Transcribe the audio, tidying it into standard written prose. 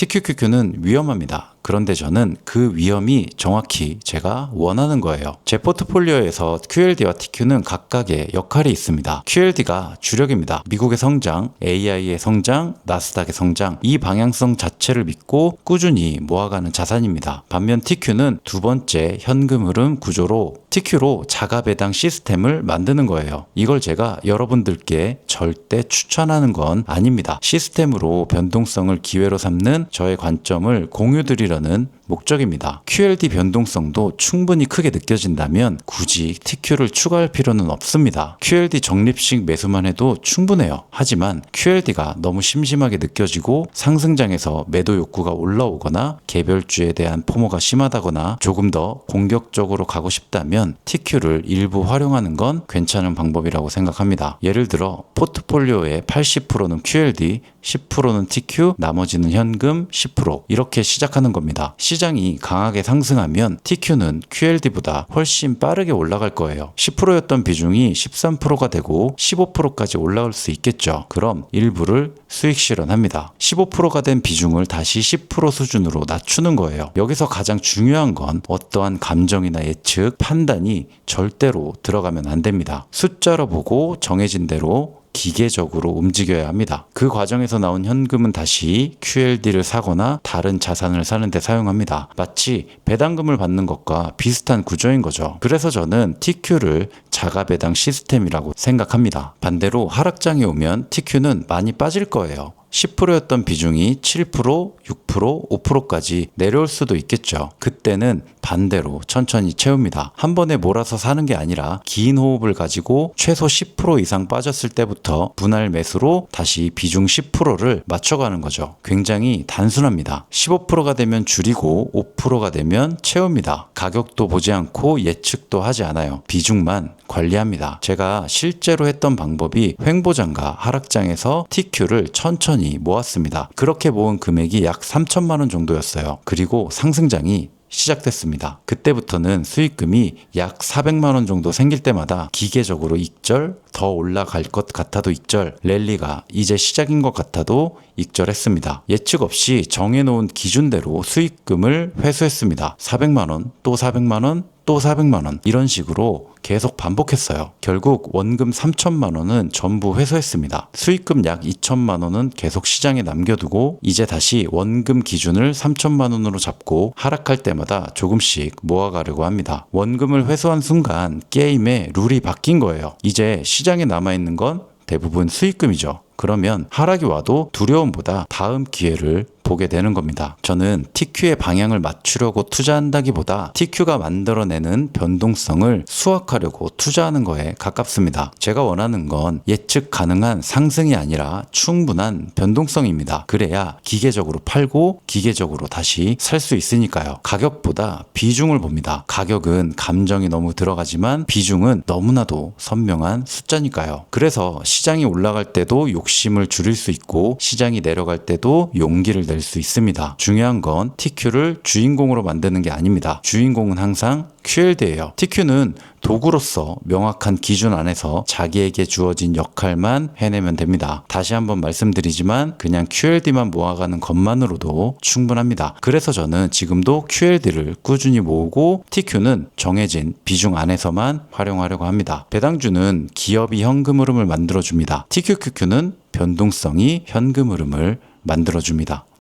TQQQ는 위험합니다. 그런데 저는 그 위험이 정확히 제가 원하는 거예요. 제 포트폴리오에서 QLD와 TQ는 각각의 역할이 있습니다. QLD가 주력입니다. 미국의 성장, AI의 성장, 나스닥의 성장, 이 방향성 자체를 믿고 꾸준히 모아가는 자산입니다. 반면 TQ는 두 번째 현금 흐름 구조로 TQ로 자가 배당 시스템을 만드는 거예요. 이걸 제가 여러분들께 절대 추천하는 건 아닙니다. 시스템으로 변동성을 기회로 삼는 저의 관점을 공유드리려는 목적입니다. QLD 변동성도 충분히 크게 느껴진다면 굳이 TQ를 추가할 필요는 없습니다. QLD 적립식 매수만 해도 충분해요. 하지만 QLD가 너무 심심하게 느껴지고 상승장에서 매도 욕구가 올라오거나 개별주에 대한 포모가 심하다거나 조금 더 공격적으로 가고 싶다면 TQ를 일부 활용하는 건 괜찮은 방법이라고 생각합니다. 예를 들어 포트폴리오의 80%는 QLD, 10%는 TQ, 나머지는 현금 10% 이렇게 시작하는 겁니다. 시장이 강하게 상승하면 TQ는 QLD보다 훨씬 빠르게 올라갈 거예요. 10%였던 비중이 13%가 되고 15%까지 올라갈 수 있겠죠. 그럼 일부를 수익 실현합니다. 15%가 된 비중을 다시 10% 수준으로 낮추는 거예요. 여기서 가장 중요한 건 어떠한 감정이나 예측, 판단이 절대로 들어가면 안 됩니다. 숫자로 보고 정해진 대로 기계적으로 움직여야 합니다. 그 과정에서 나온 현금은 다시 QLD를 사거나 다른 자산을 사는 데 사용합니다. 마치 배당금을 받는 것과 비슷한 구조인 거죠. 그래서 저는 TQ를 자가 배당 시스템이라고 생각합니다. 반대로 하락장이 오면 TQ는 많이 빠질 거예요. 10%였던 비중이 7%, 6%, 5%까지 내려올 수도 있겠죠. 그때는 반대로 천천히 채웁니다. 한 번에 몰아서 사는 게 아니라 긴 호흡을 가지고 최소 10% 이상 빠졌을 때부터 분할 매수로 다시 비중 10%를 맞춰가는 거죠. 굉장히 단순합니다. 15%가 되면 줄이고 5%가 되면 채웁니다. 가격도 보지 않고 예측도 하지 않아요. 비중만 관리합니다. 제가 실제로 했던 방법이 횡보장과 하락장에서 TQ를 천천히 모았습니다. 그렇게 모은 금액이 약 3천만 원 정도였어요. 그리고 상승장이 시작됐습니다. 그때부터는 수익금이 약 400만 원 정도 생길 때마다 기계적으로 익절, 더 올라갈 것 같아도 익절, 랠리가 이제 시작인 것 같아도 익절했습니다. 예측 없이 정해놓은 기준대로 수익금을 회수했습니다. 400만 원, 또 400만 원, 또 400만 원 이런 식으로 계속 반복했어요. 결국 원금 3천만 원은 전부 회수했습니다. 수익금 약 2천만 원은 계속 시장에 남겨두고 이제 다시 원금 기준을 3천만 원으로 잡고 하락할 때마다 조금씩 모아가려고 합니다. 원금을 회수한 순간 게임의 룰이 바뀐 거예요. 이제 시장에 남아있는 건 대부분 수익금이죠. 그러면 하락이 와도 두려움보다 다음 기회를 보게 되는 겁니다. 저는 TQ의 방향을 맞추려고 투자한다기보다 TQ가 만들어내는 변동성을 수확하려고 투자하는 거에 가깝습니다. 제가 원하는 건 예측 가능한 상승이 아니라 충분한 변동성입니다. 그래야 기계적으로 팔고 기계적으로 다시 살 수 있으니까요. 가격보다 비중을 봅니다. 가격은 감정이 너무 들어가지만 비중은 너무나도 선명한 숫자니까요. 그래서 시장이 올라갈 때도 욕심을 줄일 수 있고 시장이 내려갈 때도 용기를 낼 수 있습니다. 중요한 건 TQ를 주인공으로 만드는 게 아닙니다. 주인공은 항상 QLD예요. TQ는 도구로서 명확한 기준 안에서 자기에게 주어진 역할만 해내면 됩니다. 다시 한번 말씀드리지만 그냥 QLD만 모아가는 것만으로도 충분합니다. 그래서 저는 지금도 QLD를 꾸준히 모으고 TQ는 정해진 비중 안에서만 활용하려고 합니다. 배당주는 기업이 현금 흐름을 만들어줍니다. TQQQ는 변동성이 현금 흐름을 만들어줍니다.